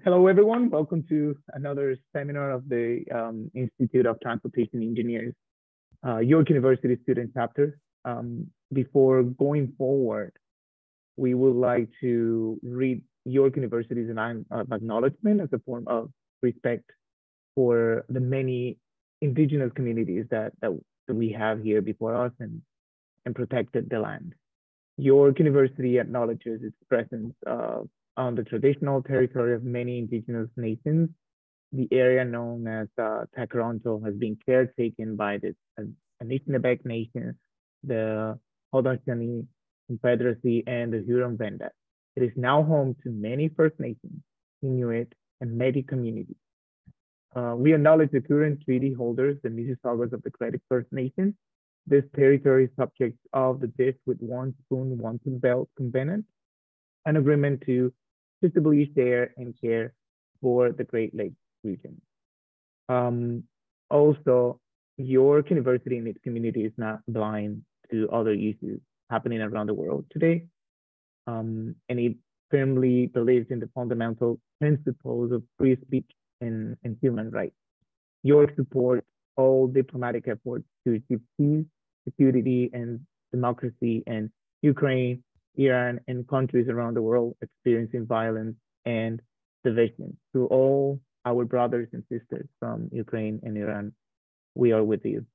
Hello, everyone. Welcome to another seminar of the Institute of Transportation Engineers, York University student chapter. Before going forward, we would like to read York University's line of acknowledgement as a form of respect for the many indigenous communities that we have here before us and protected the land. York University acknowledges its presence on the traditional territory of many indigenous nations. The area known as Takaronto has been caretaken by the Anishinaabe Nation, the Haudenosaunee Confederacy, and the Huron-Wendat. It is now home to many First Nations, Inuit, and Métis communities. We acknowledge the current treaty holders, the Mississaugas of the Credit First Nation. This territory is subject of the Dish with One Spoon, One Belt Covenant, an agreement to suitably share and care for the Great Lakes region. Also, York University and its community is not blind to other issues happening around the world today. And it firmly believes in the fundamental principles of free speech and human rights. York supports all diplomatic efforts to achieve peace, security, and democracy in Ukraine, Iran, and countries around the world experiencing violence and division. To all our brothers and sisters from Ukraine and Iran, we are with you.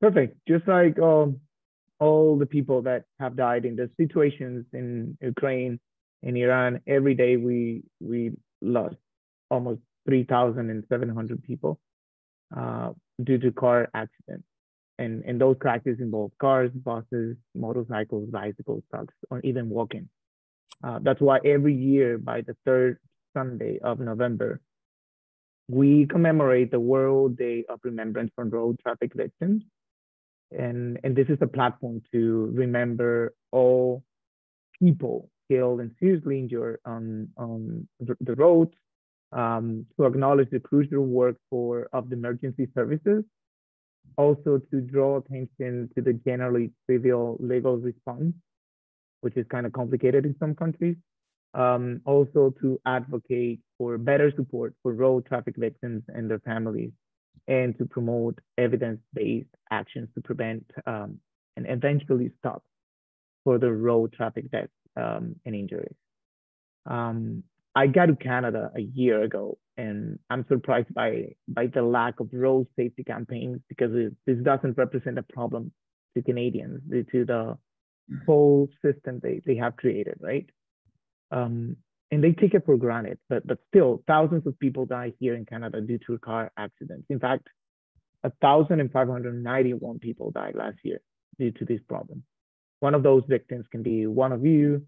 Perfect. Just like all the people that have died in the situations in Ukraine and Iran, every day we lost almost 3,700 people due to car accidents. And those crashes involve cars, buses, motorcycles, bicycles, trucks, or even walking. That's why every year by the third Sunday of November, we commemorate the World Day of Remembrance for Road Traffic Victims. And this is a platform to remember all people killed and seriously injured on the roads, to acknowledge the crucial work of the emergency services, also to draw attention to the generally trivial legal response, which is kind of complicated in some countries, also to advocate for better support for road traffic victims and their families, and to promote evidence-based actions to prevent and eventually stop further road traffic deaths and injuries. I got to Canada a year ago, and I'm surprised by the lack of road safety campaigns, because this doesn't represent a problem to Canadians due to the whole system they have created, right? And they take it for granted, but still, thousands of people die here in Canada due to car accidents. In fact, 1,591 people died last year due to this problem. One of those victims can be one of you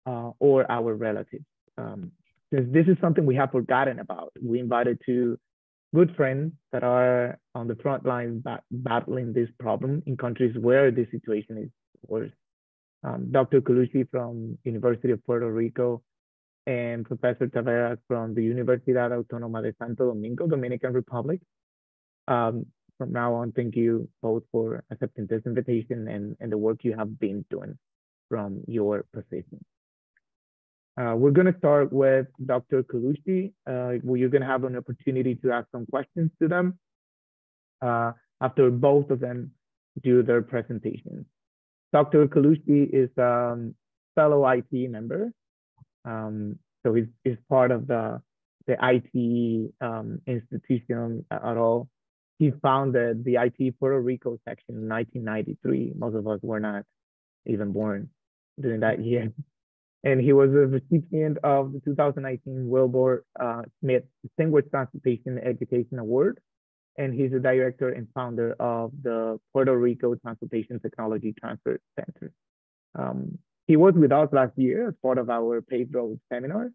or our relatives. Since this is something we have forgotten about, we invited two good friends that are on the front line battling this problem in countries where this situation is worse. Dr. Colucci from University of Puerto Rico and Professor Taveras from the Universidad Autónoma de Santo Domingo, Dominican Republic. From now on, thank you both for accepting this invitation and the work you have been doing from your position. We're going to start with Dr. Colucci. You're going to have an opportunity to ask some questions to them after both of them do their presentations. Dr. Colucci is a fellow ITE member. So he's part of the ITE institution at all. He founded the ITE Puerto Rico section in 1993. Most of us were not even born during that year. And he was a recipient of the 2019 Wilbur Smith Distinguished Transportation Education Award. And he's the director and founder of the Puerto Rico Transportation Technology Transfer Center. He was with us last year as part of our Paved Road seminar.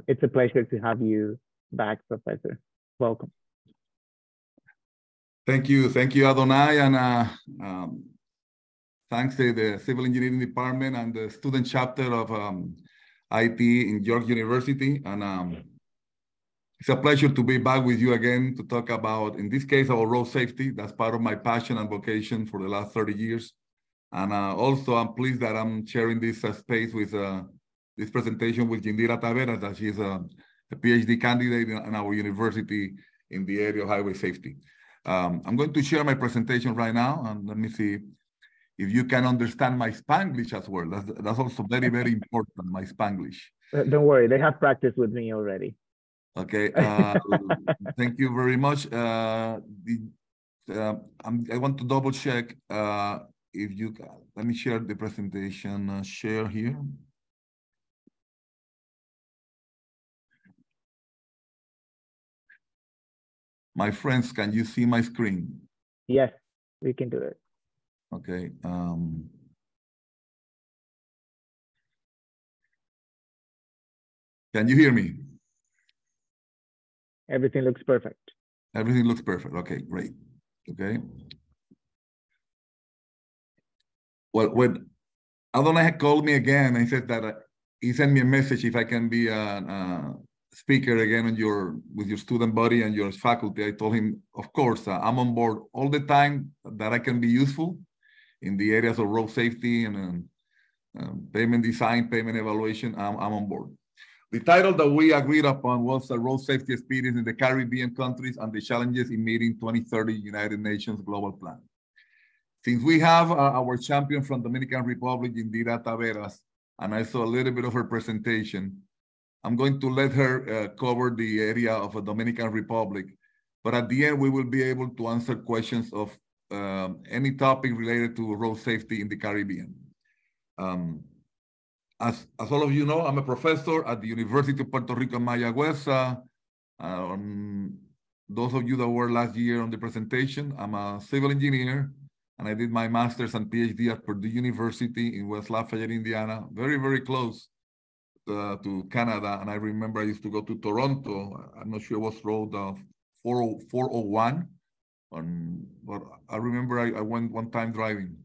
It's a pleasure to have you back, Professor. Welcome. Thank you, Adonai, and thanks to the Civil Engineering Department and the student chapter of ITE in York University. And it's a pleasure to be back with you again to talk about, in this case, our road safety. That's part of my passion and vocation for the last 30 years. And also, I'm pleased that I'm sharing this space with this presentation with Yindhira Taveras, that she's a PhD candidate in our university in the area of highway safety. I'm going to share my presentation right now, and let me see if you can understand my Spanglish as well. That's also very, very important, my Spanglish. Don't worry, they have practiced with me already. Okay, thank you very much. I want to double check if you can. Let me share the presentation, share here. My friends, can you see my screen? Yes, we can do it. Okay. Can you hear me? Everything looks perfect. Everything looks perfect. Okay, great. Okay. Well, when Adonai had called me again, he said that he sent me a message if I can be a speaker again on with your student body and your faculty. I told him, of course, I'm on board all the time that I can be useful in the areas of road safety and payment design, payment evaluation. I'm on board. The title that we agreed upon was the Road Safety Experience in the Caribbean countries and the Challenges in Meeting 2030 United Nations Global Plan. Since we have our champion from Dominican Republic, Yindhira Taveras, and I saw a little bit of her presentation, I'm going to let her cover the area of the Dominican Republic. But at the end, we will be able to answer questions of any topic related to road safety in the Caribbean. As all of you know, I'm a professor at the University of Puerto Rico, Mayagüez. Those of you that were last year on the presentation, I'm a civil engineer, and I did my master's and PhD at Purdue University in West Lafayette, Indiana, very, very close to Canada. And I remember I used to go to Toronto. I'm not sure it was road 401, but I remember I went one time driving.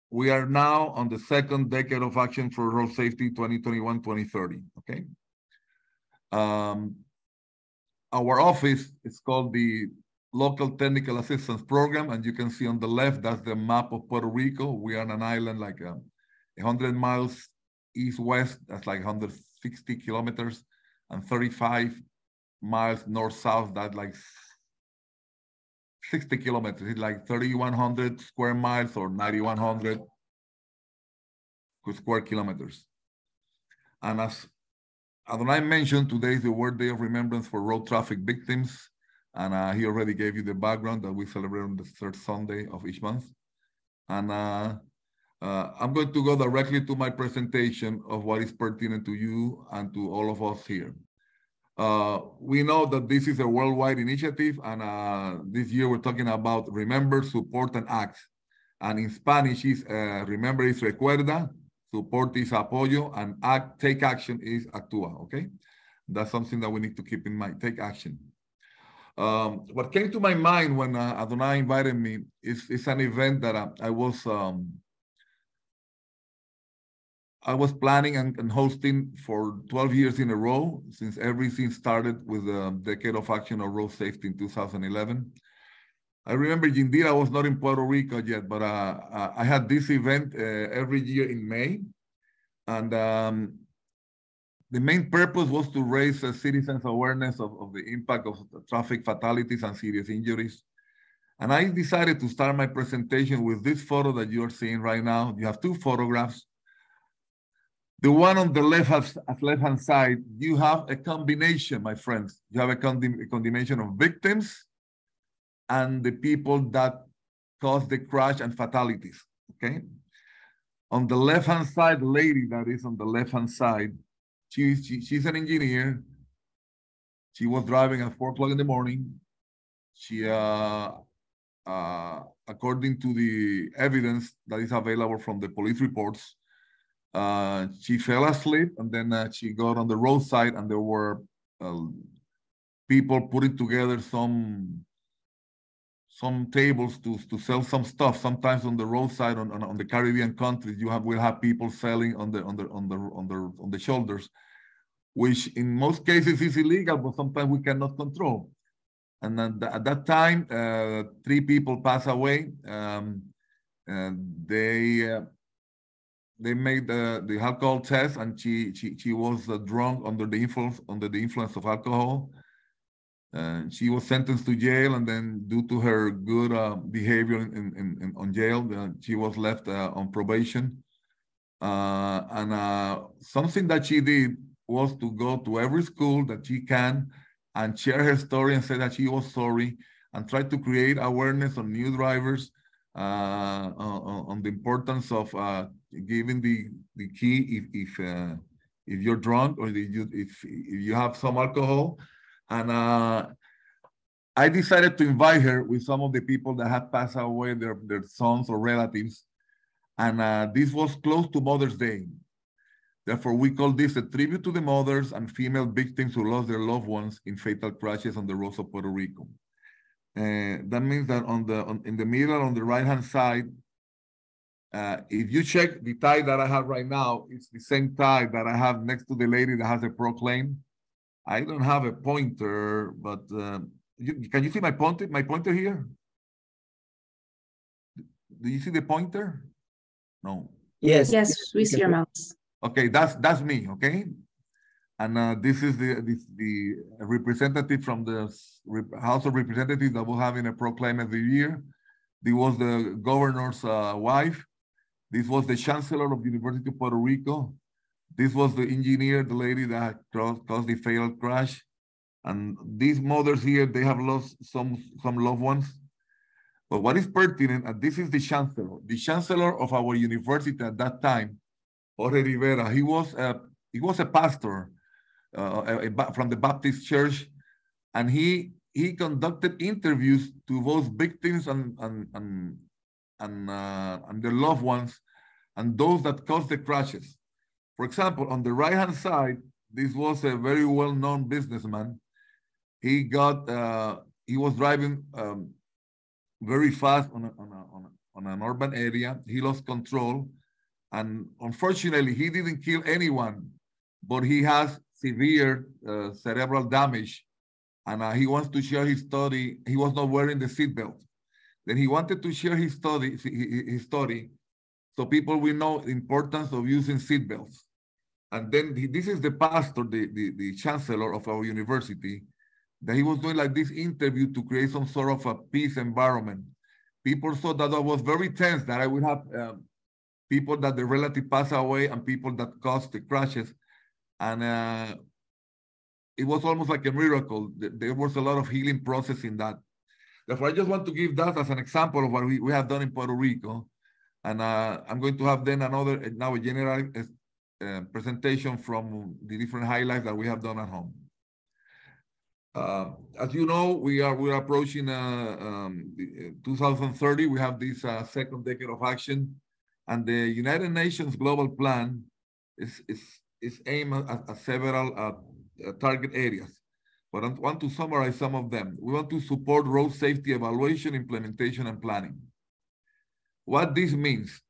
We are now on the second decade of action for road safety, 2021-2030, okay? Our office is called the Local Technical Assistance Program, and you can see on the left, that's the map of Puerto Rico. We are on an island like 100 miles east-west, that's like 160 kilometers, and 35 miles north-south, that's like 60 kilometers. It's like 3,100 square miles or 9,100 square kilometers. And as Adonai mentioned, today is the World Day of Remembrance for Road Traffic Victims. And he already gave you the background that we celebrate on the third Sunday of each month. And I'm going to go directly to my presentation of what is pertinent to you and to all of us here. We know that this is a worldwide initiative, and this year we're talking about remember, support, and act. And in Spanish, is remember is recuerda, support is apoyo, and act, take action is actúa, okay? That's something that we need to keep in mind, take action. What came to my mind when Adonai invited me is an event that I was planning and hosting for 12 years in a row since everything started with the Decade of Action of Road Safety in 2011. I remember Yindhira was not in Puerto Rico yet, but I had this event every year in May. And the main purpose was to raise citizens' awareness of the impact of traffic fatalities and serious injuries. And I decided to start my presentation with this photo that you're seeing right now. You have two photographs. The one on the left-hand side, you have a combination, my friends. You have a combination of victims and the people that caused the crash and fatalities, okay? On the left-hand side, the lady that is on the left-hand side, she's an engineer. She was driving at 4 o'clock in the morning. She, according to the evidence that is available from the police reports, she fell asleep, and then she got on the roadside, and there were people putting together some tables to sell some stuff. Sometimes on the roadside on the Caribbean countries, will have people selling on the shoulders, which in most cases is illegal, but sometimes we cannot control. And at that time, 3 people passed away. And they made the alcohol test, and she was drunk under the influence of alcohol. She was sentenced to jail, and then due to her good behavior on jail, she was left on probation. And something that she did was to go to every school that she can and share her story and say that she was sorry, and try to create awareness on new drivers on the importance of giving the key if you're drunk, or if you have some alcohol. And I decided to invite her with some of the people that had passed away, their sons or relatives. And this was close to Mother's Day. Therefore, we call this a tribute to the mothers and female victims who lost their loved ones in fatal crashes on the roads of Puerto Rico. That means that in the middle, on the right-hand side, if you check the tie that I have right now, it's the same tie that I have next to the lady that has a proclaim. I don't have a pointer, but can you see my pointer here? Do you see the pointer? No. Yes. Yes, we see your mouse. Okay, that's me, okay? And this is the representative from the House of Representatives that will have in a proclaim every year. This was the governor's wife. This was the chancellor of the University of Puerto Rico. This was the engineer, the lady that caused the fatal crash. And these mothers here, they have lost some loved ones. But what is pertinent, and this is the chancellor of our university at that time, Jorge Rivera. He was a pastor from the Baptist Church, and he conducted interviews to those victims and their loved ones, and those that caused the crashes. For example, on the right-hand side, this was a very well-known businessman. He was driving very fast on an urban area. He lost control, and unfortunately, he didn't kill anyone, but he has severe cerebral damage, and he wants to share his story. He was not wearing the seatbelt. Then he wanted to share his story, so people will know the importance of using seatbelts. And then this is the pastor, the chancellor of our university, that he was doing like this interview to create some sort of a peace environment. People saw that I was very tense, that I would have people that the relative passed away and people that caused the crashes. And it was almost like a miracle. There was a lot of healing process in that. Therefore, I just want to give that as an example of what we have done in Puerto Rico. And I'm going to have then now a general presentation from the different highlights that we have done at home. As you know, we're approaching 2030. We have this second decade of action, and the United Nations Global Plan is aimed at several target areas. But I want to summarize some of them. We want to support road safety evaluation, implementation, and planning. What this means,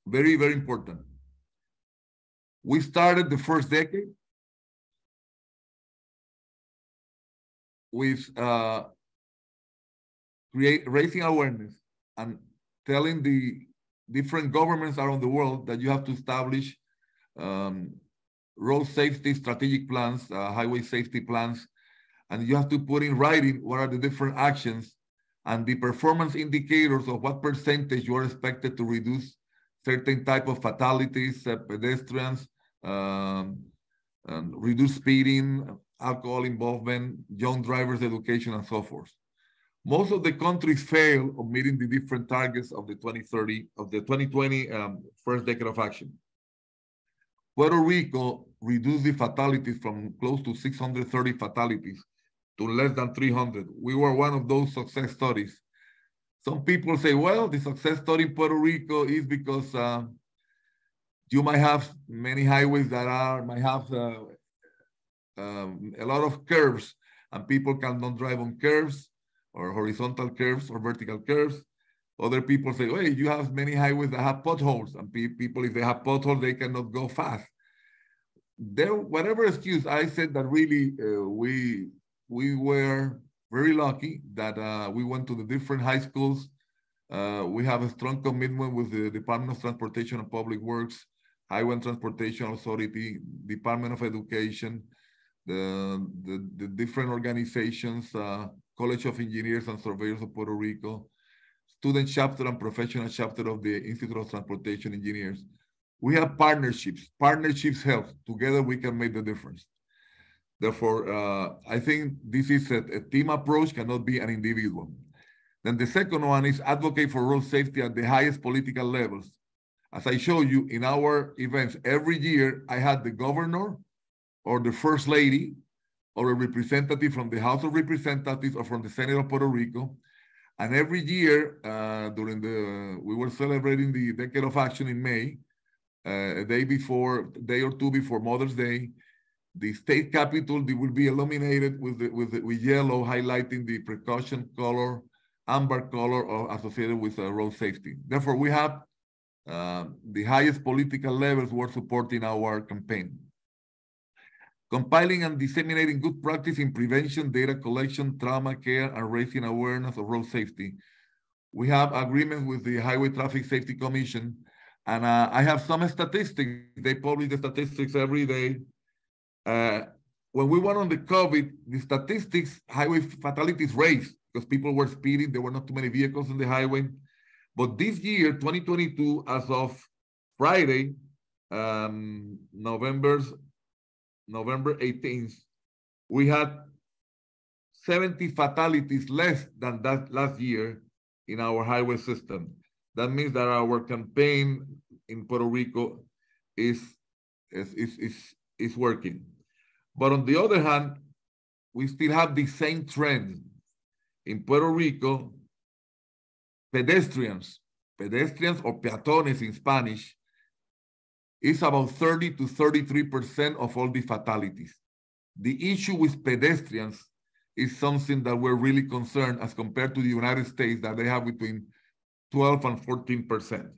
very, very important. We started the first decade with raising awareness and telling the different governments around the world that you have to establish road safety strategic plans, highway safety plans, and you have to put in writing what are the different actions and the performance indicators of what percentage you are expected to reduce certain type of fatalities, pedestrians, reduce speeding, alcohol involvement, young drivers education, and so forth. Most of the countries fail of meeting the different targets of the 2020 first decade of action. Puerto Rico reduced the fatalities from close to 630 fatalities to less than 300. We were one of those success stories. Some people say, well, the success story in Puerto Rico is because you might have many highways that might have a lot of curves, and people cannot drive on curves or horizontal curves or vertical curves. Other people say, hey, you have many highways that have potholes, and people, if they have potholes, they cannot go fast. Whatever excuse, I said that really we were very lucky that we went to the different high schools. We have a strong commitment with the Department of Transportation and Public Works, Highway and Transportation Authority, Department of Education, the different organizations, College of Engineers and Surveyors of Puerto Rico, student chapter and professional chapter of the Institute of Transportation Engineers. We have partnerships. Partnerships help. Together we can make the difference. Therefore, I think this is a team approach, cannot be an individual. Then the second one is advocate for road safety at the highest political levels. As I show you in our events, every year I had the governor or the first lady or a representative from the House of Representatives or from the Senate of Puerto Rico. And every year we were celebrating the Decade of Action in May, a day or two before Mother's Day. The state capitol, they will be illuminated with yellow, highlighting the precaution color, amber color associated with road safety. Therefore, we have the highest political levels who are supporting our campaign. Compiling and disseminating good practice in prevention, data collection, trauma care, and raising awareness of road safety. We have agreements with the Highway Traffic Safety Commission, and I have some statistics. They publish the statistics every day. When we went on the COVID, the statistics, highway fatalities raised because people were speeding. There were not too many vehicles on the highway. But this year, 2022, as of Friday, November 18th, we had 70 fatalities less than that last year in our highway system. That means that our campaign in Puerto Rico is working. But on the other hand, we still have the same trend. In Puerto Rico, pedestrians or peatones in Spanish is about 30 to 33% of all the fatalities. The issue with pedestrians is something that we're really concerned as compared to the United States, that they have between 12 and 14%.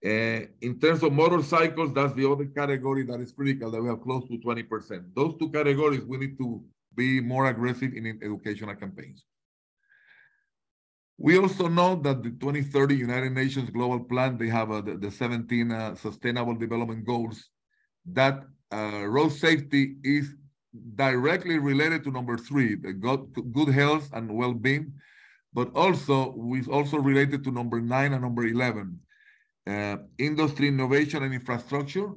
In terms of motorcycles, that's the other category that is critical, that we have close to 20%. Those two categories, we need to be more aggressive in educational campaigns. We also know that the 2030 United Nations Global Plan, they have the 17 Sustainable Development Goals, that road safety is directly related to number 3, the good health and well-being, but also related to number 9 and number 11. Industry, innovation, and infrastructure,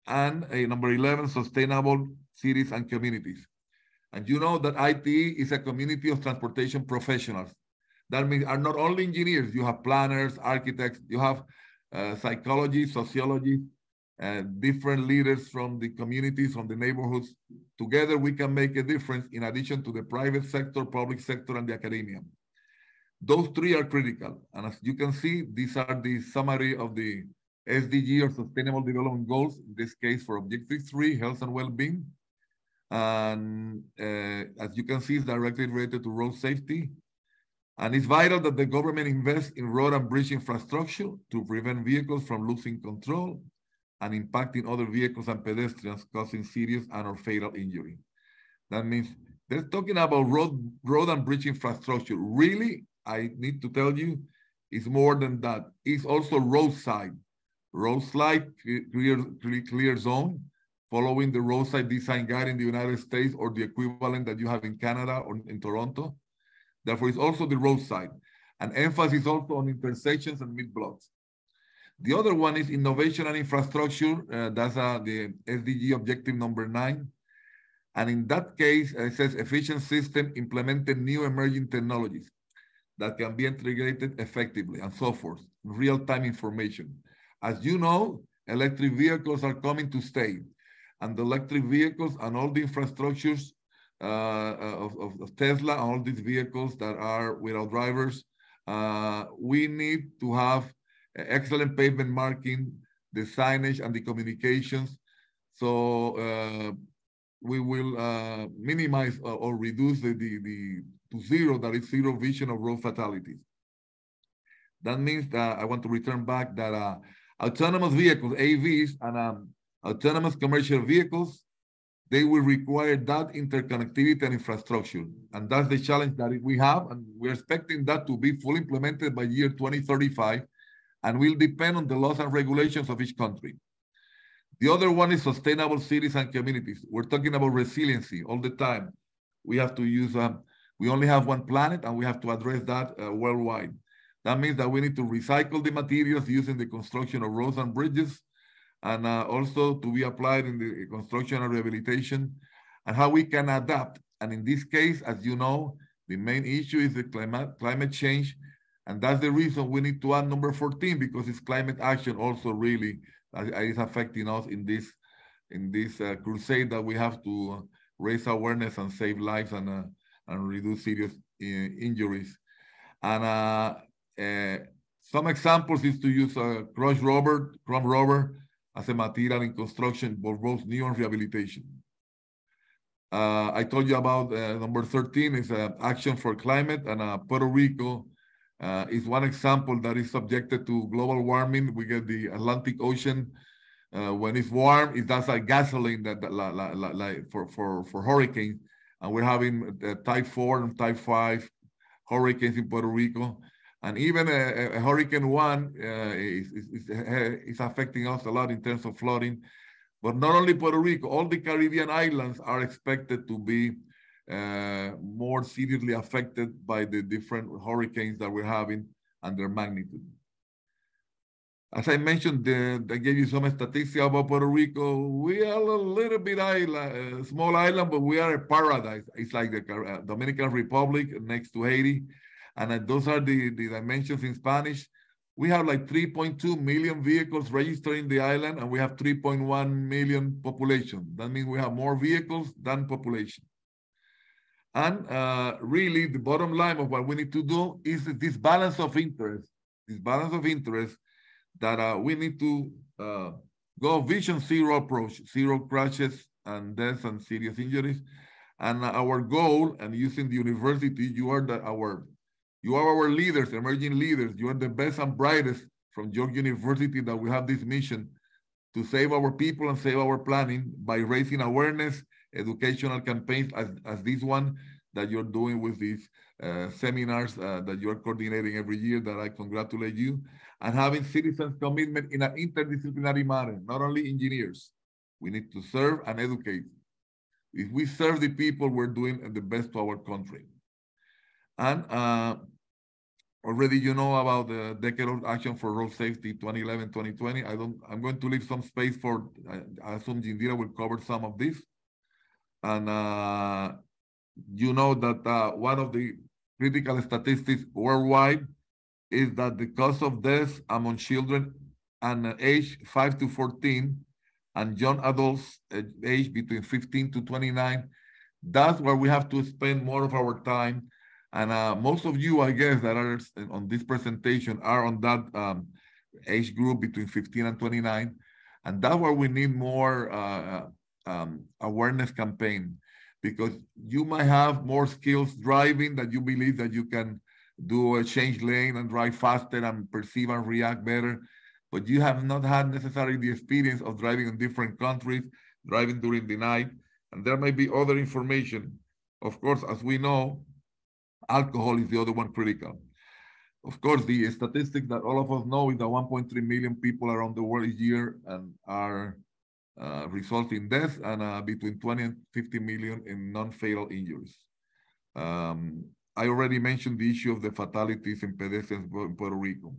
and number 11, sustainable cities and communities. And you know that ITE is a community of transportation professionals. That means are not only engineers, you have planners, architects, you have psychology, sociology, different leaders from the communities, from the neighborhoods. Together we can make a difference in addition to the private sector, public sector, and the academia. Those 3 are critical. And as you can see, these are the summary of the SDG or Sustainable Development Goals, in this case for Objective 3, health and well-being. And as you can see, it's directly related to road safety. And it's vital that the government invest in road and bridge infrastructure to prevent vehicles from losing control and impacting other vehicles and pedestrians, causing serious and or fatal injury. That means they're talking about road and bridge infrastructure. Really, I need to tell you, it's more than that. It's also roadside clear zone, following the roadside design guide in the United States or the equivalent that you have in Canada or in Toronto. Therefore, it's also the roadside. And emphasis also on intersections and mid-blocks. The other one is innovation and infrastructure. That's the SDG objective number 9. And in that case, it says efficient system implementing new emerging technologies that can be integrated effectively and so forth, real-time information. As you know, electric vehicles are coming to stay. And the electric vehicles and all the infrastructures of Tesla and all these vehicles that are without drivers, we need to have excellent pavement marking, the signage and the communications. So we will minimize or reduce to zero, that is zero vision of road fatalities. That means that I want to return back that autonomous vehicles, AVs, and autonomous commercial vehicles, they will require that interconnectivity and infrastructure. And that's the challenge that we have. And we're expecting that to be fully implemented by year 2035 and will depend on the laws and regulations of each country. The other one is sustainable cities and communities. We're talking about resiliency all the time. We have to use, we only have one planet and we have to address that worldwide. That means that we need to recycle the materials using the construction of roads and bridges, and also to be applied in the construction and rehabilitation, and how we can adapt. And in this case, as you know, the main issue is the climate change. And that's the reason we need to add number 14, because it's climate action also really is affecting us in this crusade that we have to raise awareness and save lives and reduce serious injuries. And some examples is to use chrome rubber as a material in construction for both new and rehabilitation. I told you about number 13 is action for climate, and Puerto Rico is one example that is subjected to global warming. We get the Atlantic Ocean when it's warm, it does like gasoline like for hurricanes, and we're having type 4 and type 5 hurricanes in Puerto Rico. And even a Hurricane 1 is affecting us a lot in terms of flooding. But not only Puerto Rico, all the Caribbean islands are expected to be more seriously affected by the different hurricanes that we're having and their magnitude. As I mentioned, I gave you some statistics about Puerto Rico. We are a little bit small island, but we are a paradise. It's like the Dominican Republic next to Haiti. And those are the dimensions in Spanish. We have like 3.2 million vehicles registered in the island, and we have 3.1 million population. That means we have more vehicles than population. And really, the bottom line of what we need to do is this balance of interest, that we need to go vision zero approach, zero crashes and deaths and serious injuries. And our goal, and using the university, you are our leaders, emerging leaders. You are the best and brightest from York University that we have this mission to save our people and save our planning by raising awareness, educational campaigns as this one that you're doing with these seminars that you're coordinating every year, that I congratulate you, and having citizens' commitment in an interdisciplinary manner, not only engineers. We need to serve and educate. If we serve the people, we're doing the best to our country. And already you know about the Decade of Action for Road Safety 2011-2020. I'm going to leave some space for, I assume Yindhira will cover some of this. And you know that one of the critical statistics worldwide is that the cause of death among children and age 5 to 14 and young adults age between 15 to 29, that's where we have to spend more of our time. And most of you, I guess, that are on this presentation are on that age group between 15 and 29. And that's where we need more awareness campaign, because you might have more skills driving that you believe that you can do a change lane and drive faster and perceive and react better, but you have not had necessarily the experience of driving in different countries, driving during the night, and there may be other information. Of course, as we know, alcohol is the other one critical. Of course, the statistic that all of us know is that 1.3 million people around the world each year and are resulting in death, and between 20 and 50 million in non-fatal injuries. I already mentioned the issue of the fatalities in pedestrians in Puerto Rico.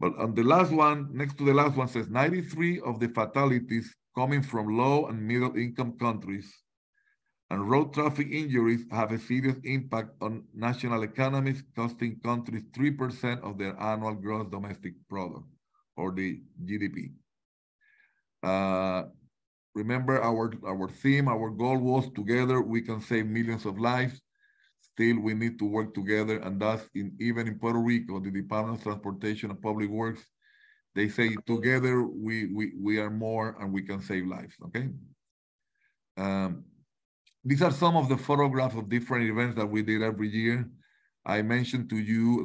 But on the last one, next to the last one, says 93 of the fatalities coming from low and middle income countries, and road traffic injuries have a serious impact on national economies, costing countries 3% of their annual gross domestic product, or the GDP. Remember our theme, our goal was together we can save millions of lives. Still, we need to work together, and thus, even in Puerto Rico, the Department of Transportation and Public Works, they say together we are more and we can save lives, okay? These are some of the photographs of different events that we did every year. I mentioned to you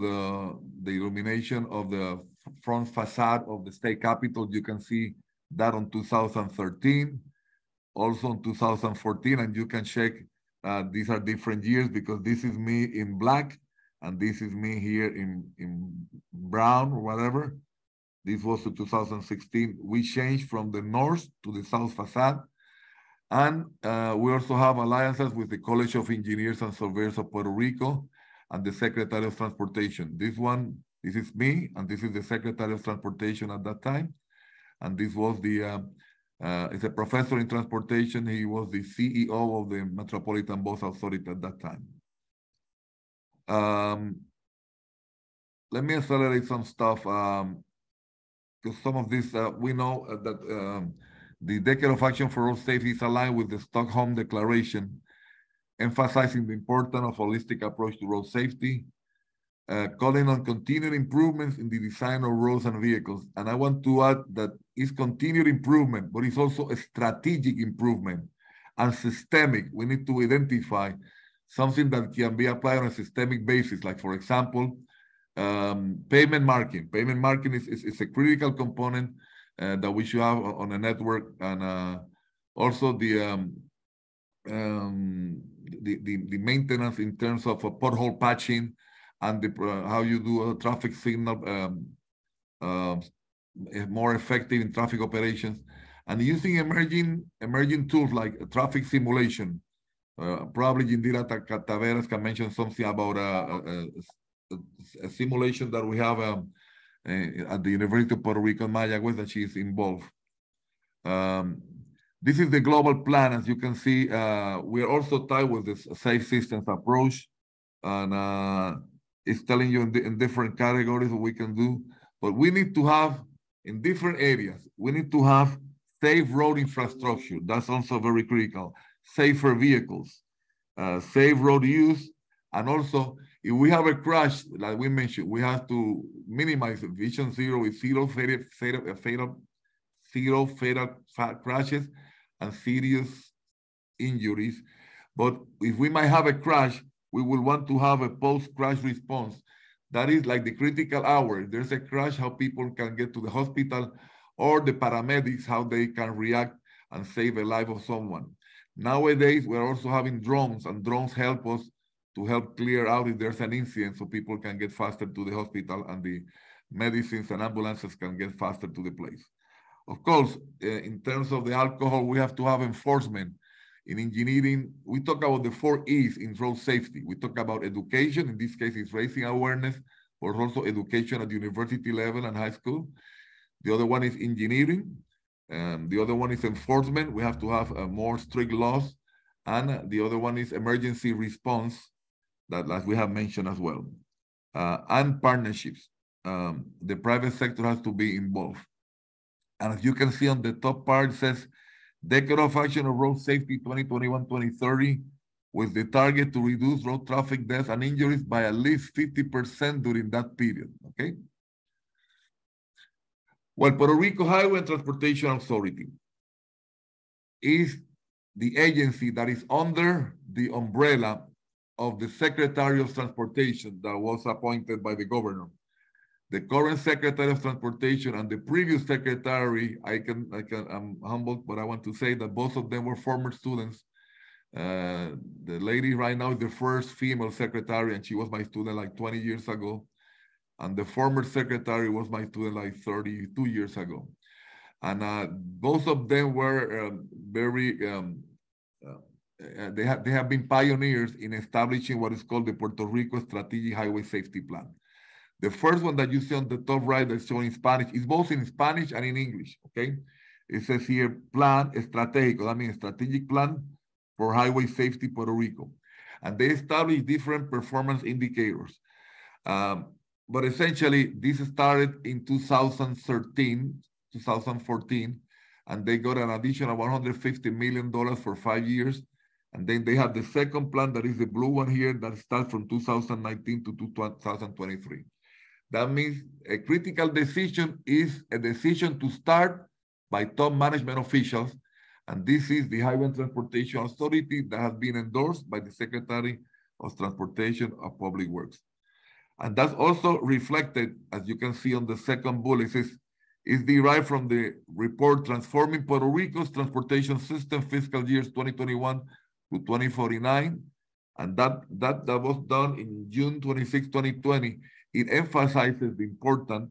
the illumination of the front facade of the state capitol. You can see that on 2013. also in 2014, and you can check, these are different years because this is me in black, and this is me here in brown or whatever. This was in 2016. We changed from the north to the south facade. And we also have alliances with the College of Engineers and Surveyors of Puerto Rico and the Secretary of Transportation. This is me, and this is the Secretary of Transportation at that time. And this was the, it's a professor in transportation. He was the CEO of the Metropolitan Bus Authority at that time. Let me accelerate some stuff. Because some of this, we know that the Decade of Action for Road Safety is aligned with the Stockholm Declaration, emphasizing the importance of a holistic approach to road safety, calling on continued improvements in the design of roads and vehicles. And I want to add that it's continued improvement, but it's also a strategic improvement and systemic. We need to identify something that can be applied on a systemic basis, like, for example, pavement marking. Pavement marking is a critical component that we should have on a network, and also the maintenance in terms of pothole patching and how you do a traffic signal more effective in traffic operations, and using emerging tools like traffic simulation. Probably Yindhira Taveras can mention something about a simulation that we have at the University of Puerto Rico in Mayagüez that she is involved. This is the global plan. As you can see, we are also tied with this safe systems approach, and it's telling you in different categories what we can do. But we need to have, in different areas, we need to have safe road infrastructure. That's also very critical. Safer vehicles, safe road use, and also, if we have a crash, like we mentioned, we have to minimize it. Vision zero is zero fatal crashes and serious injuries. But if we might have a crash, we will want to have a post-crash response. That is like the critical hour. If there's a crash, how people can get to the hospital, or the paramedics, how they can react and save a life of someone. Nowadays, we're also having drones, and drones help us to help clear out if there's an incident, so people can get faster to the hospital and the medicines and ambulances can get faster to the place. Of course, in terms of the alcohol, we have to have enforcement. In engineering, we talk about the 4 E's in road safety. We talk about education. In this case, it's raising awareness, but also education at university level and high school. The other one is engineering. The other one is enforcement. We have to have more strict laws. And the other one is emergency response, that as we have mentioned as well. And partnerships. The private sector has to be involved. And as you can see on the top part, it says, Decade of Action of Road Safety 2021-2030, with the target to reduce road traffic deaths and injuries by at least 50% during that period, okay? Well, Puerto Rico Highway and Transportation Authority is the agency that is under the umbrella of the Secretary of Transportation that was appointed by the governor. The current Secretary of Transportation and the previous Secretary, I'm humbled, but I want to say that both of them were former students. The lady right now is the first female secretary, and she was my student like 20 years ago. And the former secretary was my student like 32 years ago. And both of them were they have been pioneers in establishing what is called the Puerto Rico Strategic Highway Safety Plan. The first one that you see on the top right that's shown in Spanish is both in Spanish and in English, okay? It says here, Plan Estratégico, that means strategic plan for highway safety Puerto Rico. And they established different performance indicators. But essentially, this started in 2014, and they got an additional $150 million for 5 years. And then they have the second plan, that is the blue one here, that starts from 2019 to 2023. That means a critical decision is a decision to start by top management officials. And this is the Highway and Transportation Authority that has been endorsed by the Secretary of Transportation of Public Works. And that's also reflected, as you can see on the second bullet, it says is derived from the report Transforming Puerto Rico's Transportation System Fiscal Years 2021 to 2049. And that was done in June 26, 2020. It emphasizes the importance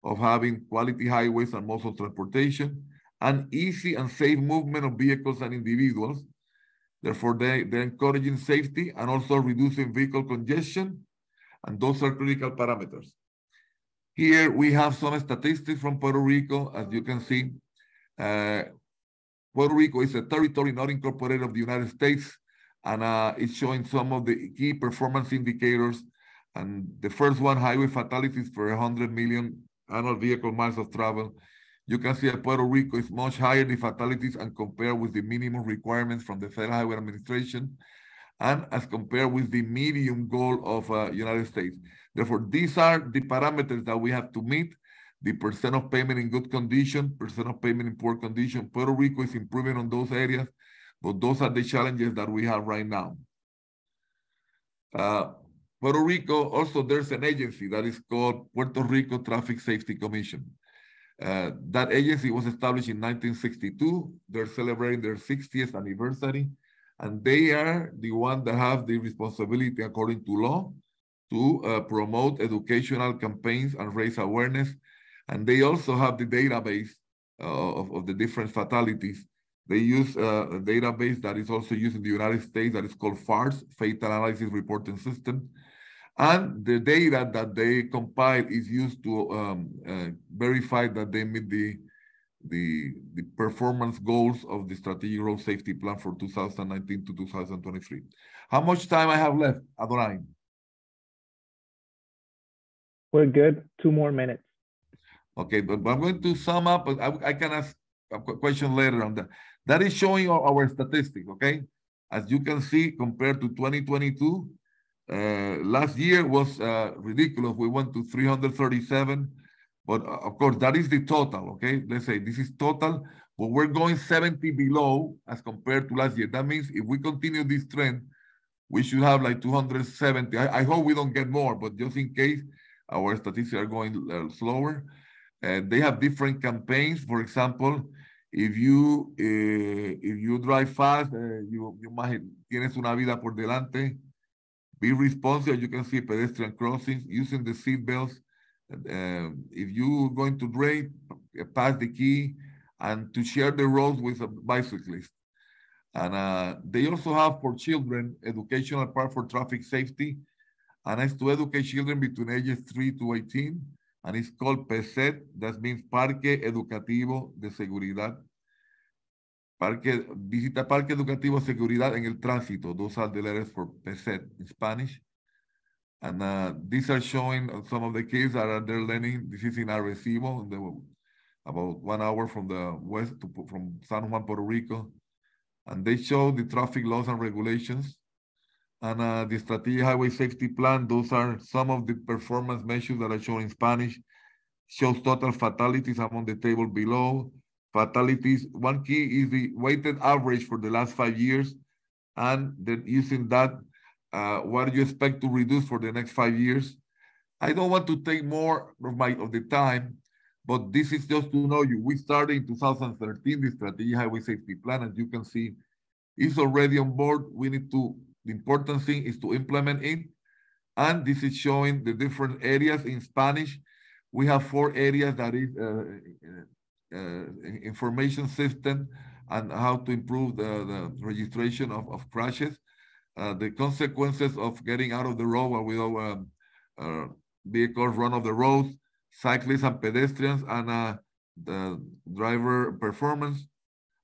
of having quality highways and modes of transportation and easy and safe movement of vehicles and individuals. Therefore, they're encouraging safety and also reducing vehicle congestion, and those are critical parameters. Here we have some statistics from Puerto Rico. As you can see, Puerto Rico is a territory not incorporated of the United States, and it's showing some of the key performance indicators. And the first one, highway fatalities per 100 million annual vehicle miles of travel. You can see that Puerto Rico is much higher in fatalities and compared with the minimum requirements from the Federal Highway Administration, and as compared with the medium goal of United States. Therefore, these are the parameters that we have to meet: the percent of payment in good condition, percent of payment in poor condition. Puerto Rico is improving on those areas, but those are the challenges that we have right now. Puerto Rico, also there's an agency that is called Puerto Rico Traffic Safety Commission. That agency was established in 1962. They're celebrating their 60th anniversary, and they are the one that have the responsibility, according to law, to promote educational campaigns and raise awareness. And they also have the database of the different fatalities. They use a database that is also used in the United States that is called FARS, Fatal Analysis Reporting System. And the data that they compile is used to verify that they meet the performance goals of the Strategic Road Safety Plan for 2019 to 2023. How much time I have left, Adonai? We're good. 2 more minutes. Okay, but I'm going to sum up. I can ask a question later on that. That is showing our statistics, okay? As you can see, compared to 2022, last year was ridiculous. We went to 337, but of course, that is the total, okay? Let's say this is total, but we're going 70 below as compared to last year. That means if we continue this trend, we should have like 270. I hope we don't get more, but just in case, our statistics are going slower. They have different campaigns. For example, if you drive fast, you might tienes una vida por delante. Be responsive. You can see pedestrian crossings, using the seat belts. If you're going to drive, pass the key, and to share the roads with a bicyclist. And they also have for children educational part for traffic safety, and it's to educate children between ages 3 to 18, and it's called PESET. That means Parque Educativo de Seguridad. Visita Parque Educativo de Seguridad en el Tránsito. Those are the letters for PESET in Spanish. And these are showing some of the kids that are there learning. This is in Arecibo, about 1 hour from the west, from San Juan, Puerto Rico. And they show the traffic laws and regulations. And the Strategic Highway Safety Plan, those are some of the performance measures that are shown in Spanish. Shows total fatalities. I'm on the table below. Fatalities, one key is the weighted average for the last 5 years. And then using that, what do you expect to reduce for the next 5 years? I don't want to take more of the time, but this is just to know you. We started in 2013, the Strategic Highway Safety Plan. As you can see, it's already on board. We need to, the important thing is to implement it. And this is showing the different areas in Spanish. We have 4 areas that is information system and how to improve the registration of crashes, the consequences of getting out of the road while without vehicles run off the roads, cyclists and pedestrians, and the driver performance.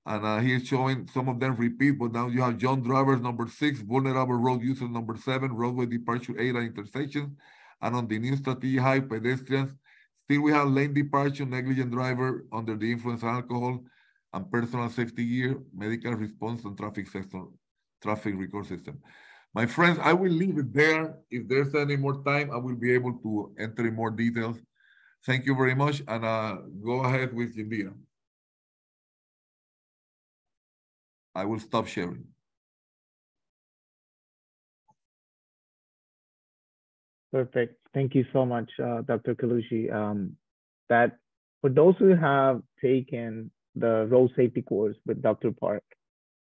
And he's showing some of them repeat, but now you have young drivers, number 6, vulnerable road users, number 7, roadway departure aid and intersections. And on the new strategy, high pedestrians, still we have lane departure, negligent driver under the influence of alcohol, and personal safety gear, medical response, and traffic record system. My friends, I will leave it there. If there's any more time, I will be able to enter in more details. Thank you very much, and go ahead with Yindhira. I will stop sharing. Perfect. Thank you so much, Dr. Colucci. That For those who have taken the road safety course with Dr. Park,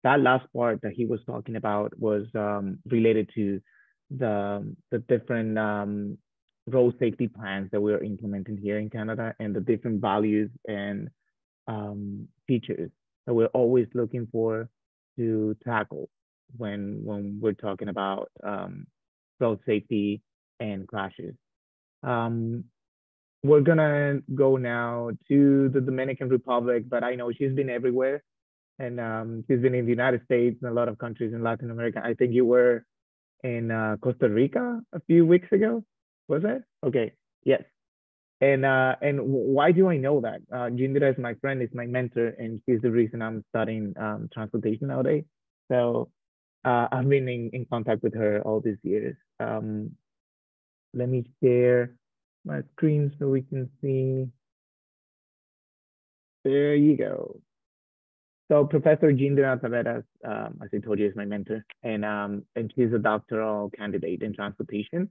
that last part that he was talking about was related to the different road safety plans that we're implementing here in Canada and the different values and features that we're always looking for to tackle when we're talking about road safety and crashes. We're gonna go now to the Dominican Republic, but I know she's been everywhere, and she's been in the United States and a lot of countries in Latin America. I think you were in Costa Rica a few weeks ago, was it? Okay, yes. And why do I know that? Yindhira is my friend, is my mentor, and she's the reason I'm studying transportation nowadays. So I've been in contact with her all these years. Let me share my screen so we can see. There you go. So Professor Yindhira Taveras, as I told you, is my mentor, and she's a doctoral candidate in transportation.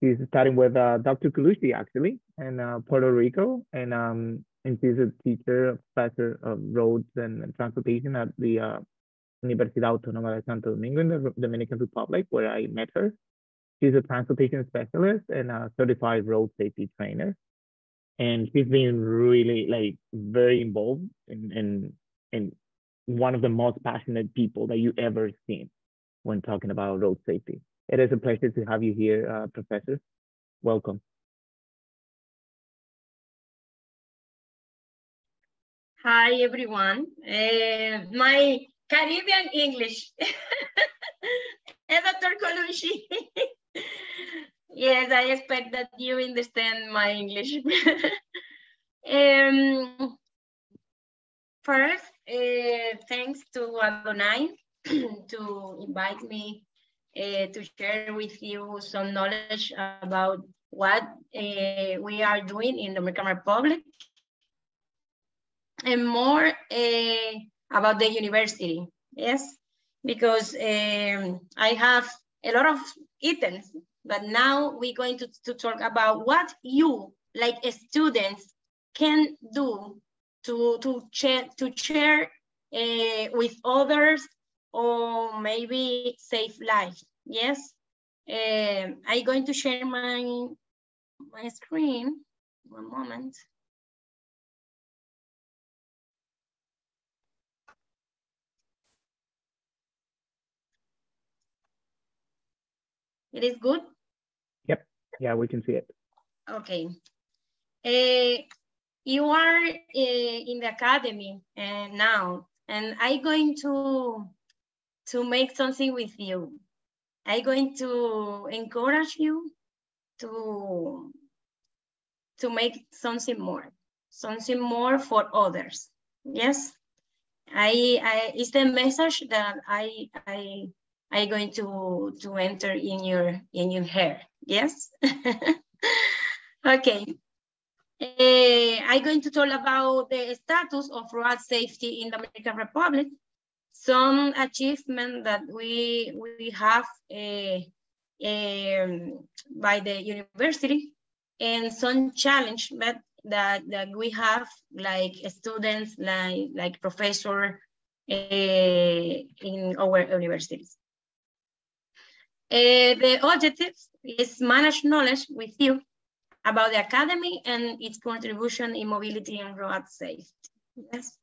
She's studying with Dr. Colucci actually in Puerto Rico, and she's a teacher, a professor of roads and transportation at the Universidad Autónoma de Santo Domingo in the Dominican Republic, where I met her. She's a transportation specialist and a certified road safety trainer, and she's been really like very involved in one of the most passionate people that you ever seen when talking about road safety. It is a pleasure to have you here, Professor. Welcome. Hi, everyone. My Caribbean English. Dr. Colucci. Yes, I expect that you understand my English. First, thanks to Adonai to invite me to share with you some knowledge about what we are doing in the Dominican Republic and more about the university, yes, because I have a lot of items, but now we're going to talk about what you, like students, can do to share with others or maybe save lives, yes. I'm going to share my screen, one moment. It is good? Yep. Yeah, we can see it. Okay. You are in the academy now, and I'm going to make something with you. I'm going to encourage you to make something more for others. Yes, it's the message that I going to enter in your hair. Yes. Okay. I'm going to talk about the status of road safety in the Dominican Republic, some achievement that we have by the university, and some challenge that we have, like students, like professor in our universities. The objective is manage knowledge with you about the academy and its contribution in mobility and road safety. Yes.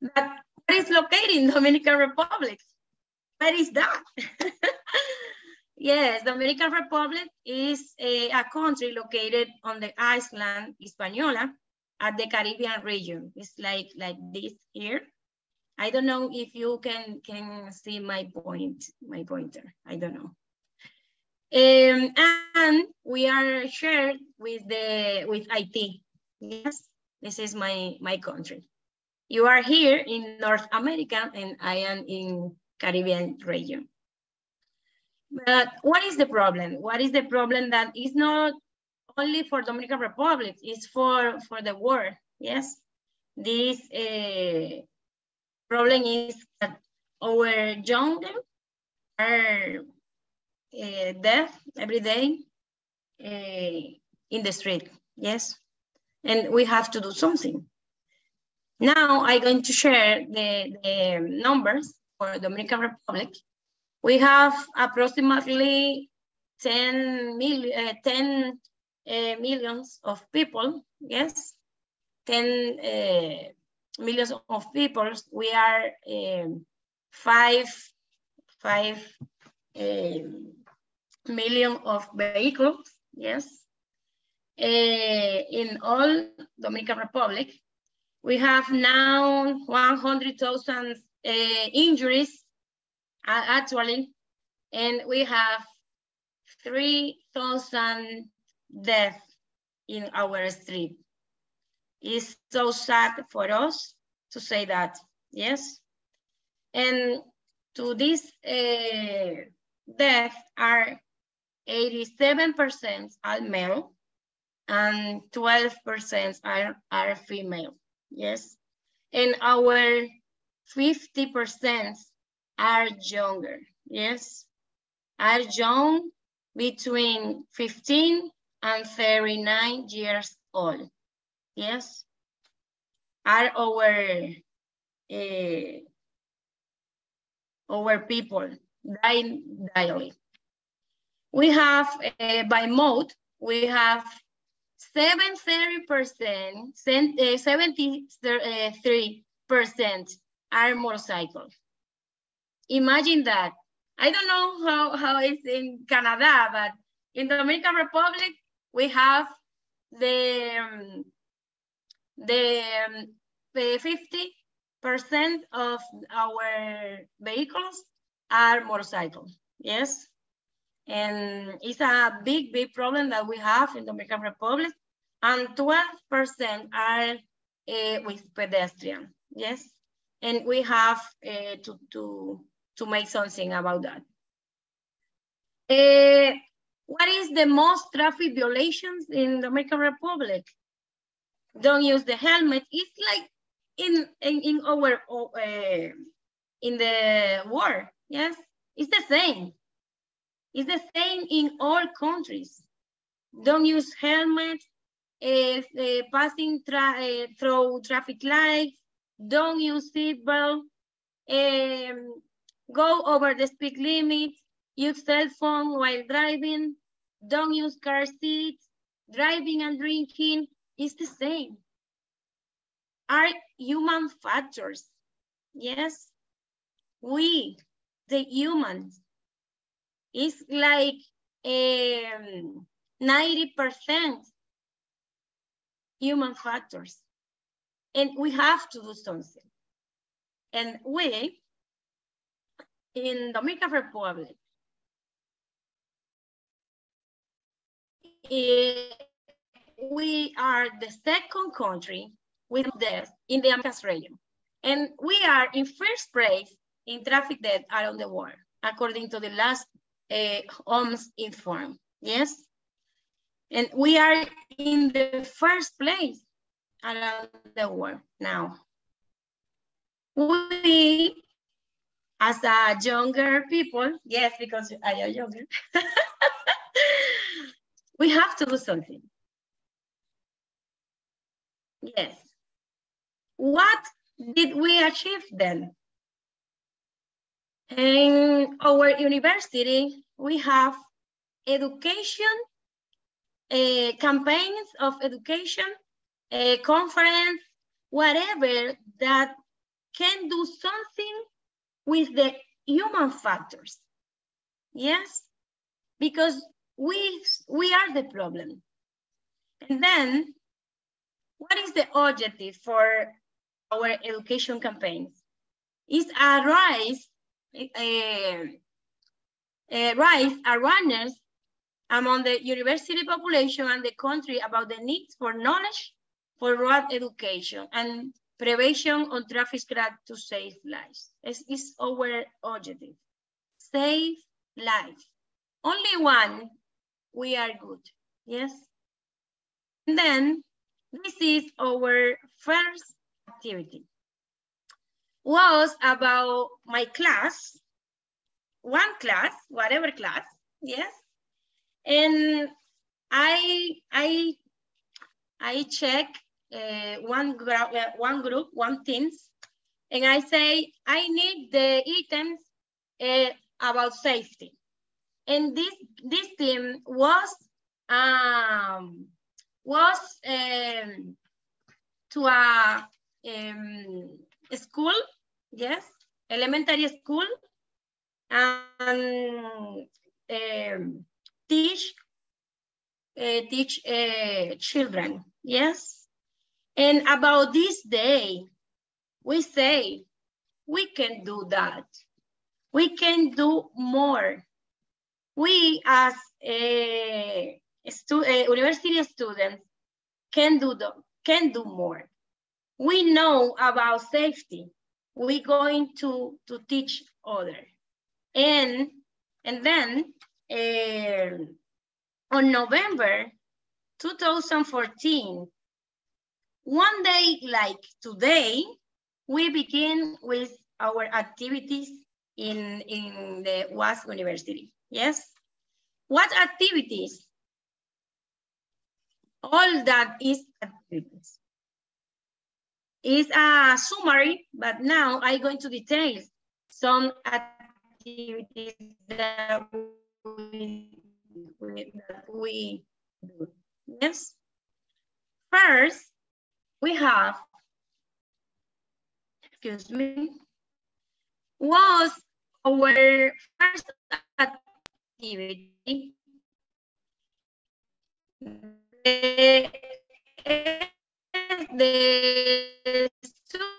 But where is located in Dominican Republic? Where is that? Yes, Dominican Republic is a country located on the island Hispaniola at the Caribbean region. It's like this here. I don't know if you can see my pointer. I don't know. And we are shared with ITE. Yes, this is my country. You are here in North America and I am in Caribbean region. But what is the problem? What is the problem that is not only for Dominican Republic, it's for the world, yes? This problem is that our young are death every day in the street, yes? and we have to do something. Now I'm going to share the numbers for Dominican Republic. We have approximately 10 millions of people, yes, 10 millions of people. We are 5 million of vehicles, yes. In all Dominican Republic, we have now 100,000 injuries, actually, and we have 3,000 deaths in our street. It's so sad for us to say that, yes? And to this death are 87% are male and 12% are female, yes? And our 50% are younger, yes? Are young between 15 and 39 years old, yes? Are our people dying daily. We have, by mode, we have 73% are motorcycles. Imagine that. I don't know how it's in Canada, but in the Dominican Republic, we have the 50% of our vehicles are motorcycles, yes? And it's a big problem that we have in the Dominican Republic, and 12% are with pedestrian, yes? And we have to make something about that. What is the most traffic violations in the Dominican Republic? Don't use the helmet. It's like in our in the war, yes? It's the same. It's the same in all countries. Don't use helmet, passing through traffic lights, don't use seatbelt, go over the speed limit, use cell phone while driving, don't use car seats, driving and drinking is the same. Are human factors, yes? We, the humans, is like 90% human factors, and we have to do something. And we, in Dominican Republic, we are the second country with deaths in the Americas region. And we are in first place in traffic death around the world, according to the last OMS inform, yes? And we are in the first place around the world now. We, as a younger people, yes, because I am younger, we have to do something. Yes. What did we achieve then? In our university, we have education, campaigns of education, conference, whatever that can do something with the human factors. Yes, because we are the problem. And then, what is the objective for our education campaigns? It's a raise awareness among the university population and the country about the needs for knowledge, for road education, and prevention on traffic crash to save lives. It's our objective. Save lives. Only one, we are good, yes? And then, this is our first activity. Was about my class, one class, whatever class, yes? And I I check one group, one teams, and I say, I need the items about safety. And this team was to a school, yes, elementary school, and teach children, yes. And about this day, we say, we can do that. We can do more. We as university students can do more. We know about safety. We're going to teach others. And then on November 2014, one day like today, we begin with our activities in the UAS University. Yes. What activities? All that is activities. It's a summary, but now I'm going to detail some activities that we do. Yes. First, we have, excuse me, was our first activity. The students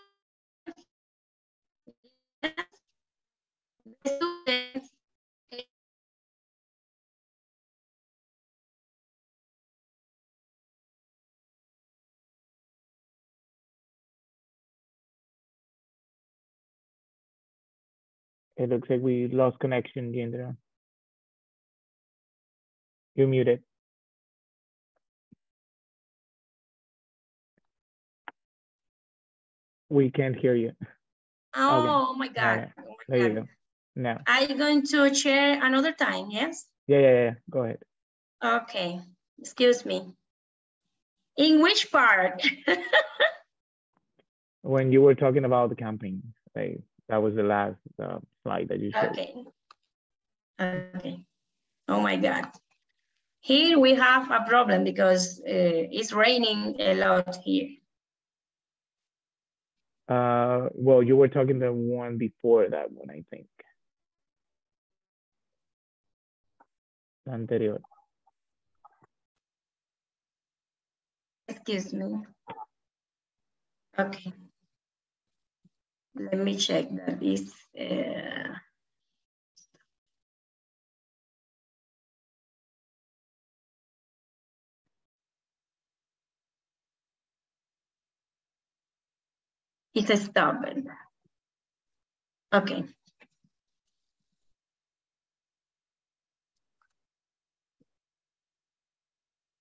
It looks like we lost connection, Yindhira. You're muted. We can't hear you. Oh, okay. my God. Oh my there God. You go. Now. Are you going to share another time? Yes? Yeah. Go ahead. Okay. Excuse me. In which part? When you were talking about the campaign, like that was the last slide that you showed. Okay. Oh my God. Here we have a problem because it's raining a lot here. Well, you were talking the one before that one, I think. Anterior. Excuse me. Okay. Let me check that is. It's stubborn. Okay.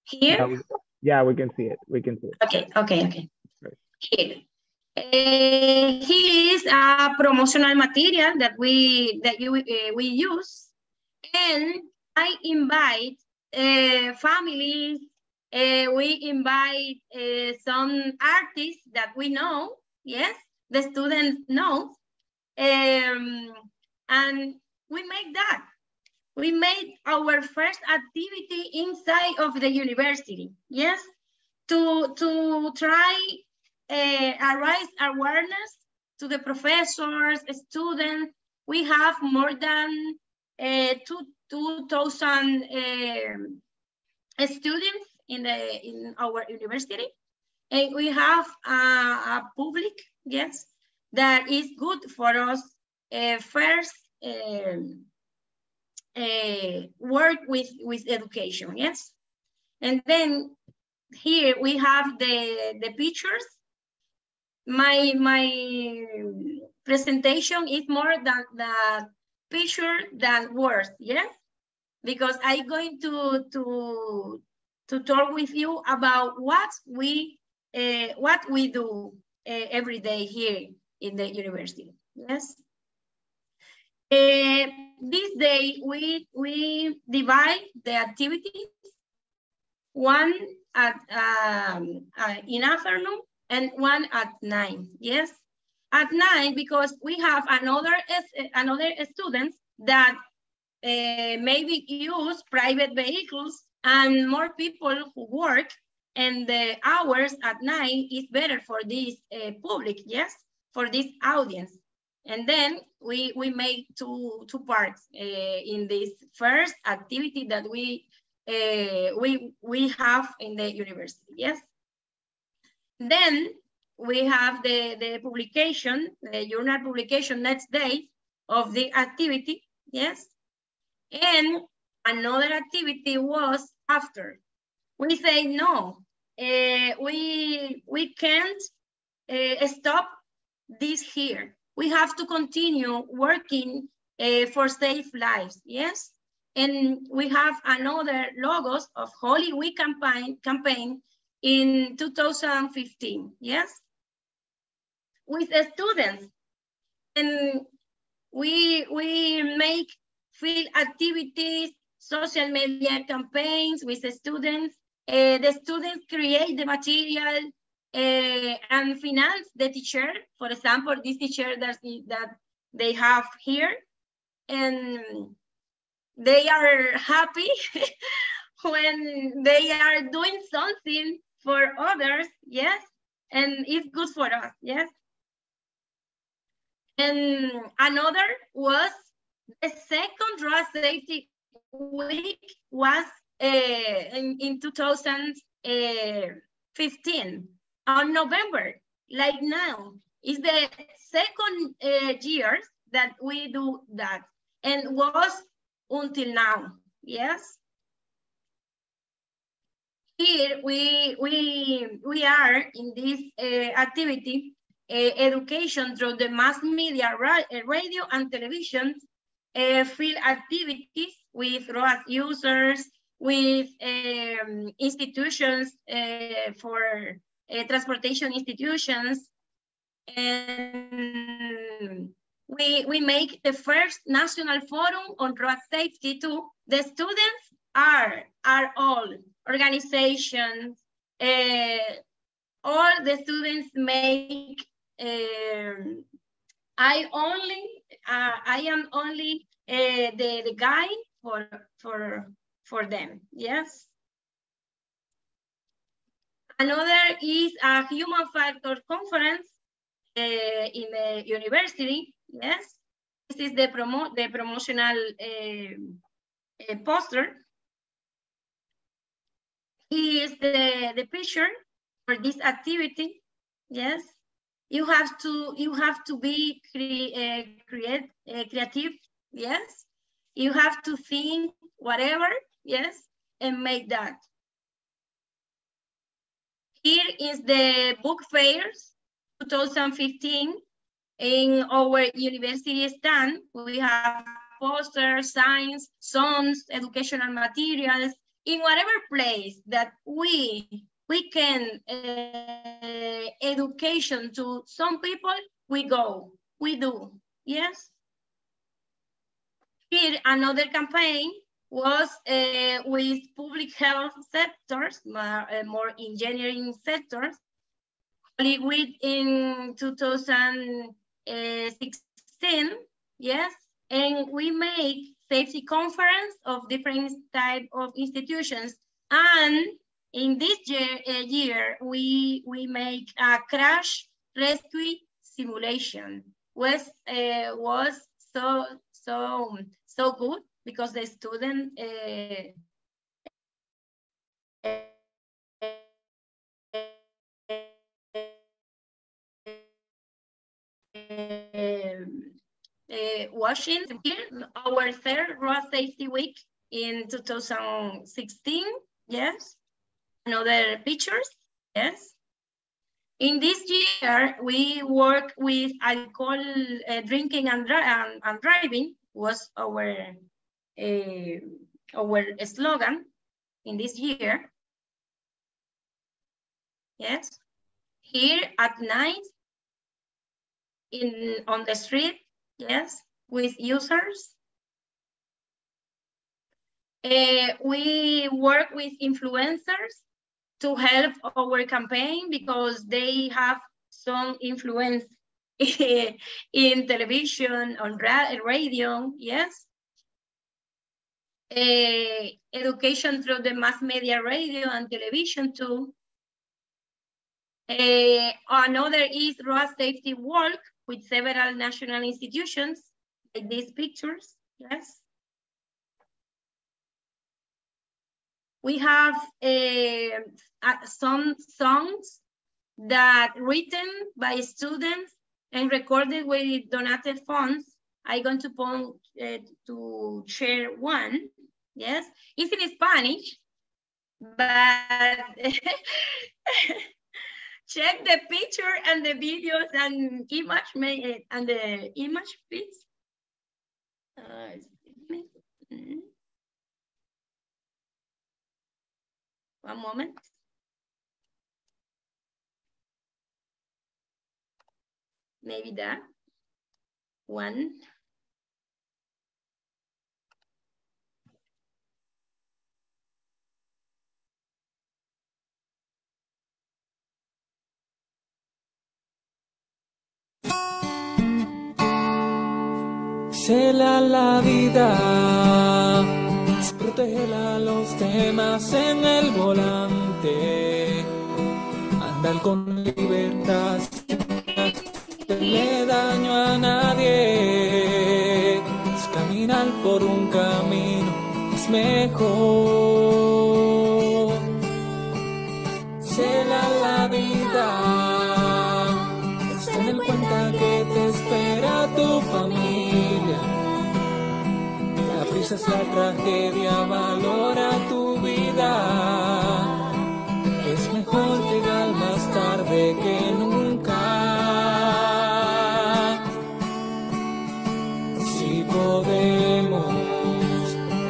Here? Yeah, we can see it. We can see it. Okay. Right. Here. Here is a promotional material that we use, and I invite families. We invite some artists that we know. Yes, the students know, and we make that. We made our first activity inside of the university. Yes, to try raise awareness to the professors, students. We have more than 2,000 students in our university, and we have a public, yes, that is good for us. First, work with education, yes, and then here we have the pictures. My presentation is more than the picture than words, yes, because I'm going to talk with you about what we do every day here in the university. Yes. This day we divide the activities. one at in afternoon and one at 9. Yes, at 9 because we have another students that maybe use private vehicles and more people who work, and the hours at 9 is better for this public, yes, for this audience. And then we make two parts in this first activity that we have in the university, yes. Then we have the publication, the journal publication next day of the activity, yes. And another activity was after. We say, no, we can't stop this here. We have to continue working for safe lives, yes? And we have another logos of Holy Week campaign in 2015, yes? With the students. And we make field activities, social media campaigns with the students. The students create the material and finance the teacher. For example, this teacher that they have here, and they are happy when they are doing something for others, yes, and it's good for us, yes. And another was the second road safety week was in 2015 on November, like now. Is the second year that we do that, and was until now, yes. Here we are in this activity, education through the mass media, radio and television, field activities with ROAS users, with institutions for transportation institutions, and we make the first national forum on road safety too. The students are all organizations, all the students make. I am only the guide for them. Yes. Another is a human factor conference in the university. Yes. This is the promotional poster. Here is the picture for this activity. Yes. You have to be creative. Yes. You have to think whatever. Yes. And make that. Here is the book fairs 2015. In our university stand, we have posters, signs, songs, educational materials. In whatever place that we can education to some people, we go, we do, yes. Here, another campaign was with public health sectors, more engineering sectors. Hollywood in 2016, yes, and we make safety conference of different type of institutions, and in this year we make a crash rescue simulation. Was so good because the student watching here our third road safety week in 2016. Yes, another pictures. Yes, in this year we work with alcohol drinking and driving was our slogan in this year. Yes, here at night on the street. Yes, with users. We work with influencers to help our campaign because they have some influence in television, on radio, yes. Education through the mass media, radio and television too. Another is road safety walk with several national institutions, like these pictures, yes. We have some songs that written by students and recorded with donated funds. I'm going to share one, yes. It's in Spanish, but check the picture and the videos and image and the image, please. One moment. Maybe that one. Cela la vida, protégela los temas en el volante, andar con libertad, no le daño a nadie, es caminar por un camino, es mejor. Cela la vida, es tener en cuenta que te espera tu familia. La prisa es la tragedia, valora tu vida. Es mejor llegar más tarde que nunca. Si podemos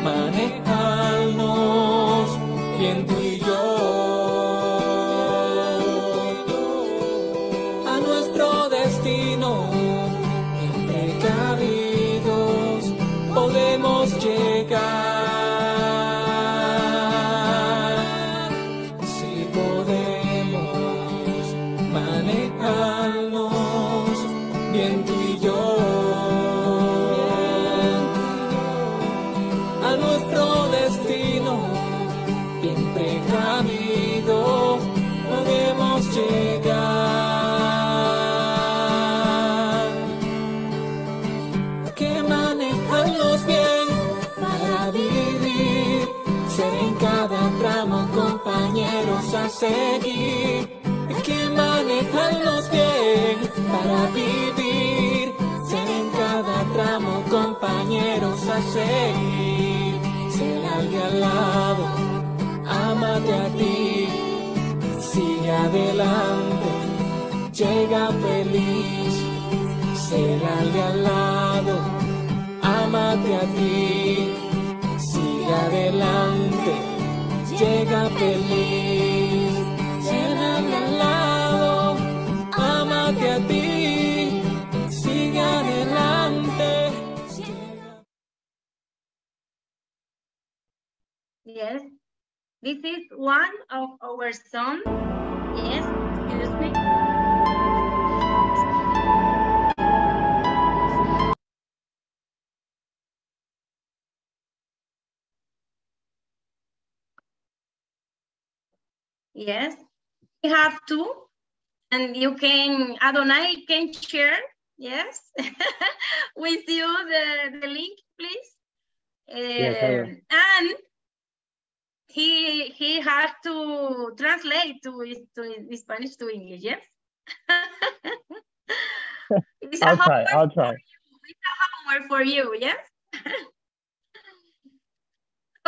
manejarnos bien tú y yo a nuestro destino, precavidos podemos llegar. Si podemos manejarnos bien tú y yo a nuestro destino, bien precavidos podemos llegar. Que manejarlos bien para vivir, ser en cada tramo compañeros a seguir. Que manejarlos bien para vivir, ser en cada tramo compañeros a seguir. Ser al de al lado, ámate a ti, sigue adelante, llega feliz. Ser al de al lado, ámate a ti, sigue adelante, llega feliz. Ser al de al lado, ámate a ti, sigue adelante. Yes, this is one of our songs. Yes, excuse me. Yes, we have two, and you can, Adonai can share, yes, with you the link, please. Yes, and he has to translate to Spanish to English, yes? I'll try. It's a homework for you, yes?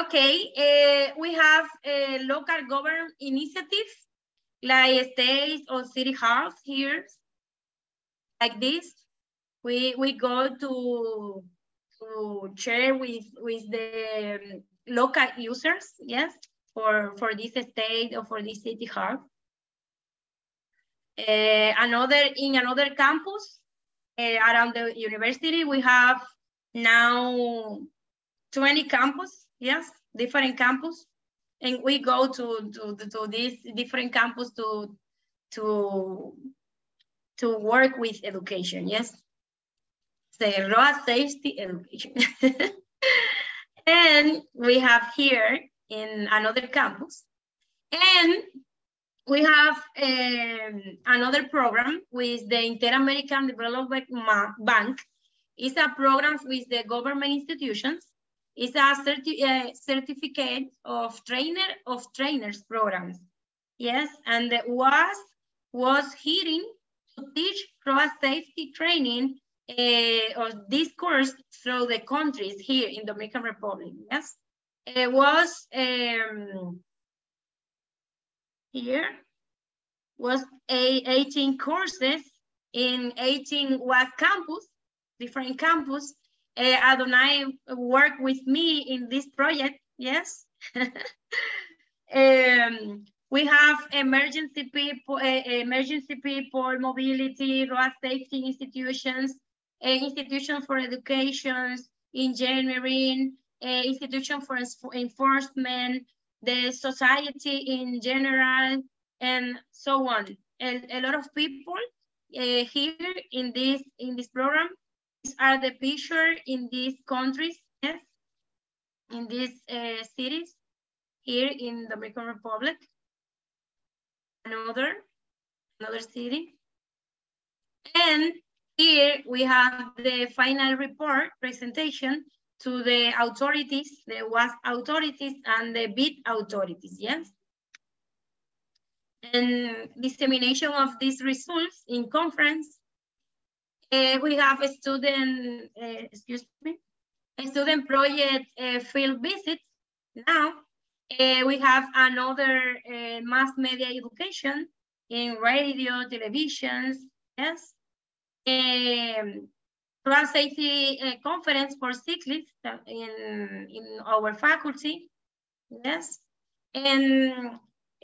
Okay, we have local government initiatives like states or city halls here, like this. We go to share with the local users, yes, for this state or for this city hall. In another campus around the university, we have now 20 campus, yes, different campus, and we go to these different campus to work with education. Yes, the road safety education. And we have here in another campus, and we have another program with the Inter-American Development Bank. It's a program with the government institutions. It's a certificate of trainers programs. Yes, and it was hearing to teach road safety training of this course through the countries here in Dominican Republic. Yes, it was here was 18 courses in 18 campus, different campus. Adonai worked with me in this project. Yes. We have emergency people, mobility, road safety institutions, institution for education, engineering, institution for enforcement, the society in general, and so on. A lot of people here in this program. These are the picture in these countries, yes, in these cities here in the Dominican Republic. Another city. And here we have the final report presentation to the authorities, the WAS authorities and the BID authorities, yes? And dissemination of these results in conference. We have a student, a student project field visits. Now, we have another mass media education in radio, televisions, yes. Road safety conference for cyclists in our faculty, yes. And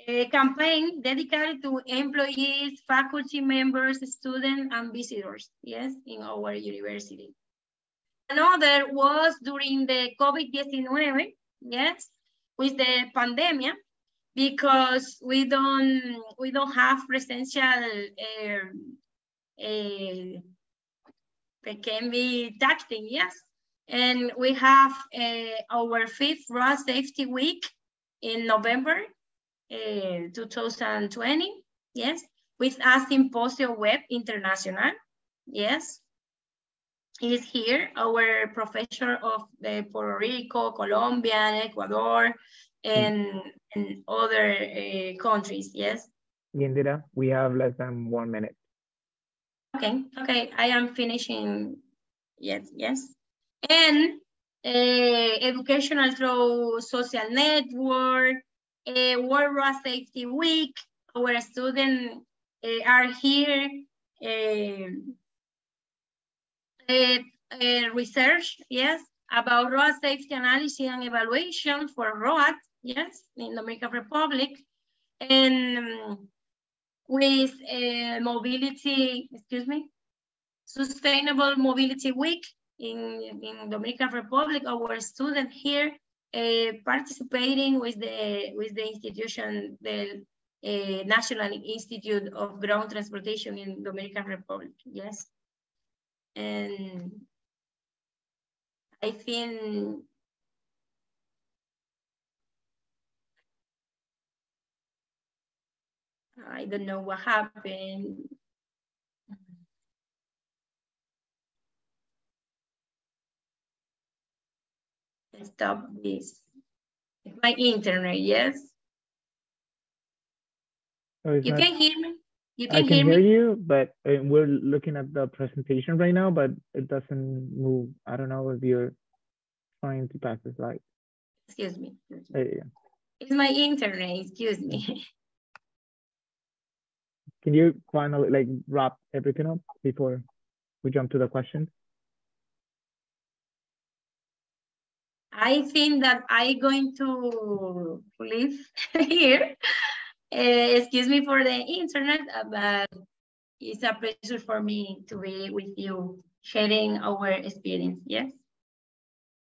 a campaign dedicated to employees, faculty members, students, and visitors, yes, in our university. Another was during the COVID-19, yes, with the pandemic, because we don't have presential can be testing, yes. And we have our 5th Road Safety Week in November 2020, yes, with a symposium web international, yes. Is here our professor of the Puerto Rico, Colombia, Ecuador, and other countries, yes. Yindhira, we have less than 1 minute. Okay, I am finishing, yes. And educational through social network, World Road Safety Week, our students are here, research, yes, about road safety analysis and evaluation for roads, yes, in the Dominican Republic, and with mobility, Sustainable Mobility Week in Dominican Republic, our student here participating with the institution, the National Institute of Ground Transportation in Dominican Republic, yes. And I think I don't know what happened. Stop this. It's my internet, yes? Oh, you can hear me? You I can hear you, but we're looking at the presentation right now, but it doesn't move. I don't know if you're trying to pass the slide. Excuse me. Yeah. It's my internet, excuse me. Can you finally wrap everything up before we jump to the questions? I think that I'm going to leave here. Excuse me for the internet, but it's a pleasure for me to be with you, sharing our experience, yes?